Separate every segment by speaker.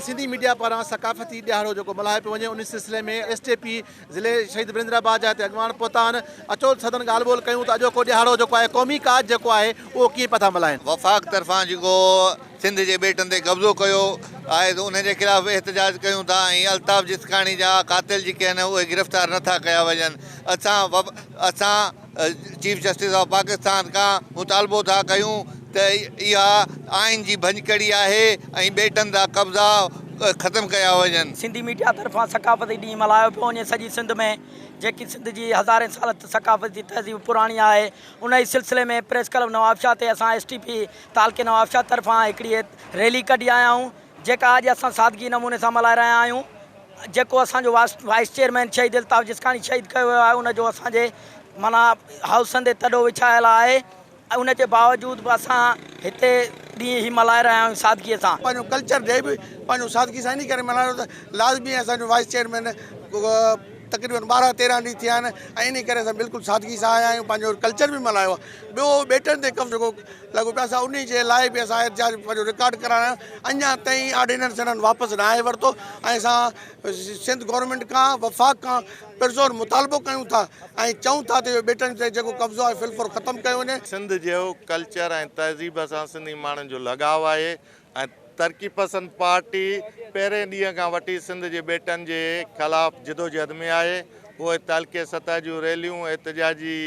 Speaker 1: Sindhi media पारां सकाफ़ती ॾियारो जेको मल्हायो पियो वञे उन सिलसिले में STP ज़िले शहीद वरिंद्राबाद जा हिते अॻवान पहुता आहिनि। अचो सदन ॻाल्हि ॿोल कयूं त अॼोको ॾियारो जेको आहे क़ौमी काज जेको आहे उहो कीअं पिया था मल्हाइनि।
Speaker 2: वफ़ाक़ तरफ़ां जेको सिंध जे बेटनि ते कब्ज़ो कयो आहे त उनजे ख़िलाफ़ एहतजाज कयूं था ऐं अल्ताफ़ जिसकाणी जा कातिल जेके आहिनि उहे गिरफ़्तार नथा कया वञनि। असां चीफ जस्टिस ऑफ पाकिस्तान खां मुतालबो था कयूं त इहा आइन जी भञकड़ी आहे ऐं बेटनि जा कब्ज़ा ख़तमु कया वञनि।
Speaker 3: सिंधी मीडिया तरफ़ां सकाफ़ती ॾींहुं मल्हायो पियो वञे सॼी सिंध में, जेकी सिंध जी हज़ारे साल सकाफ़ती तहज़ीब पुराणी आहे। उन ई सिलसिले में प्रेस क्लब नवाबशाह ते असां STP तालके नवाबशाह तरफ़ां हिकिड़ी रैली कढी आया आहियूं, जेका अॼु असां सादगी नमूने सां मल्हाए रहिया आहियूं। जेको असांजो वाइस चेयरमैन शहीद अल्ताफ़ जिसकाणी शहीद कयो वियो आहे, उनजो असांजे माना हाउसनि ते तॾो विछायल आहे। उनजे बावजूद बि असां हिते ॾींहुं ई मल्हाए रहिया आहियूं सादगीअ सां।
Speaker 4: पंहिंजो कल्चर डे बि पंहिंजो सादगी सां इन करे मल्हायो त लाज़मी असांजो वाइस चेयरमैन तक़रीबन 12-13 ॾींहं थिया आहिनि ऐं इन करे असां बिल्कुलु सादगी सां आया आहियूं, पंहिंजो कल्चर बि मल्हायो आहे। ॿियो बेटनि ते कब्ज़ो लॻो पियो, असां उन जे लाइ बि असां एहतजाज पंहिंजो रिकॉर्ड कराया। अञा ताईं ऑर्डिनेंस हिननि वापसि न आहे वरितो ऐं असां सिंध गवर्नमेंट खां वफ़ाक़ खां पुरज़ोर मुतालबो कयूं था ऐं चऊं था त बेटनि ते जेको कब्ज़ो आहे फिलफुल ख़तमु कयो वञे।
Speaker 5: सिंध जो कल्चर ऐं तहज़ीब सां सिंधी माण्हुनि जो लगाव आहे ऐं तरक़ी पसंद पार्टी पहिरें ॾींहं खां वठी सिंध जे बेटनि जे ख़िलाफ़ जिदोजहद में आहे। उहे तालके सतह जूं रैलियूं एहतजाजी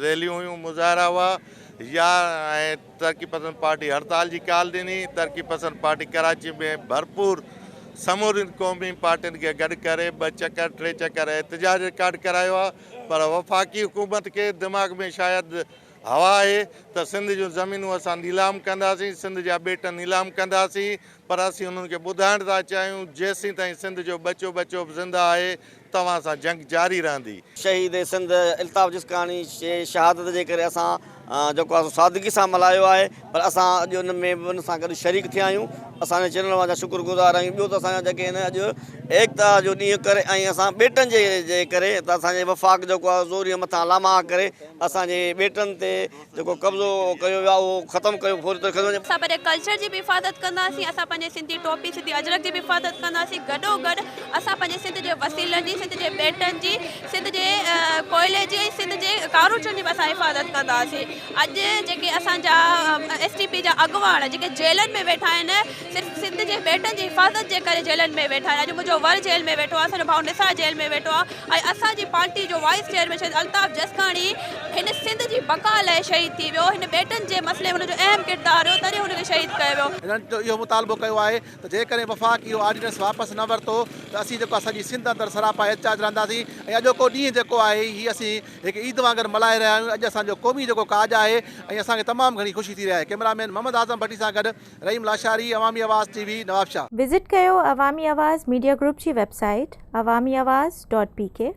Speaker 5: रैलियूं हुयूं, मुज़ाहिरा हुआ या ऐं तरक़ी पसंद पार्टी हड़ताल जी काल ॾिनी। तरक़ी पसंद पार्टी कराची में भरपूर समूरियुनि क़ौमी पार्टियुनि खे गॾु करे 2 चकर 3 चकर एहतजाज रिकॉर्ड करायो आहे। पर वफ़ाक़ी हुकूमत खे दिमाग़ में शायदि हवा आहे त सिंध जूं ज़मीनूं असां नीलाम कंदासीं, सिंध जा बेट नीलाम कंदासीं। पर असीं उन्हनि खे ॿुधाइण था चाहियूं जेसीं ताईं सिंध जो बचो बि ज़िंदा आहे तव्हां सां जंग जारी रहंदी।
Speaker 6: शहीद सिंध अल्ताफ़ जिसकाणी शहादत जे करे असां जेको आहे सादगी सां मल्हायो आहे, पर असां अॼु उन में उन सां गॾु शरीक थिया आहियूं। असांजे चैनल वारा शुक्रगुज़ार आहियूं। ॿियो त असांजा जेके आहिनि अॼु एकता जो ॾींहुं करे ऐं असां बेटनि जे करे त असांजे वफ़ाक़ जेको आहे ज़ोरीअ मथां लामा करे असांजे बेटनि ते जेको कब्ज़ो कयो वियो आहे उहो ख़तमु कयो फौरी तौर ते।
Speaker 7: असां पंहिंजे कल्चर जी बि हिफ़ाज़त कंदासीं, असां पंहिंजे सिंधी टोपी सिंधी अजरक जी बि हिफ़ाज़त कंदासीं। गॾोगॾु असां पंहिंजे सिंध जे वसीलनि जी, सिंध जे बेटनि जी, सिंध जे कोयले जी, सिंध जे कारूचनि जी बि असां हिफ़ाज़त कंदासीं। अॼु जेके असांजा STP जा अॻुवान जेके जेलनि में वेठा आहिनि, सिर्फ़ु सिंध जे बेटनि जी हिफ़ाज़त जे करे जेलनि में वेठा आहिनि। अॼु मुंहिंजो वर जेल में वेठो आहे, असांजो भाउ निसार जेल में वेठो आहे ऐं असांजी पार्टी जो वाइस चेयरमैन शहीद अल्ताफ़ जिसकाणी हिन सिंध जी बका लाइ शहीद थी वियो। हिन बेटनि जे मसइले में हुनजो अहम किरदारु हुयो, तॾहिं हुनखे शहीद कयो वियो।
Speaker 1: हिननि जो इहो मुतालबो कयो आहे त जेकॾहिं वफ़ाक़ इहो ऑर्डिनेंस वापसि न वरितो त असीं जेको असांजी सिंध अंदरि सरापा एहतजाज रहंदासीं ऐं अॼोको ॾींहुं जेको आहे हीअ असीं हिकु ईद वांगुरु मल्हाए रहिया आहियूं। अॼु असांजो क़ौमी जेको काज आहे ऐं असांखे तमामु घणी ख़ुशी थी रही आहे। कैमरामैन मोहम्मद आज़म भट्टी सां गॾु रहीम लाशारी, अवामी आवाज़ TV, नवाबशाह।
Speaker 8: विज़िट कयो अवामी आवाज़ मीडिया ग्रुप जी वेबसाइट awamiawaz.pk।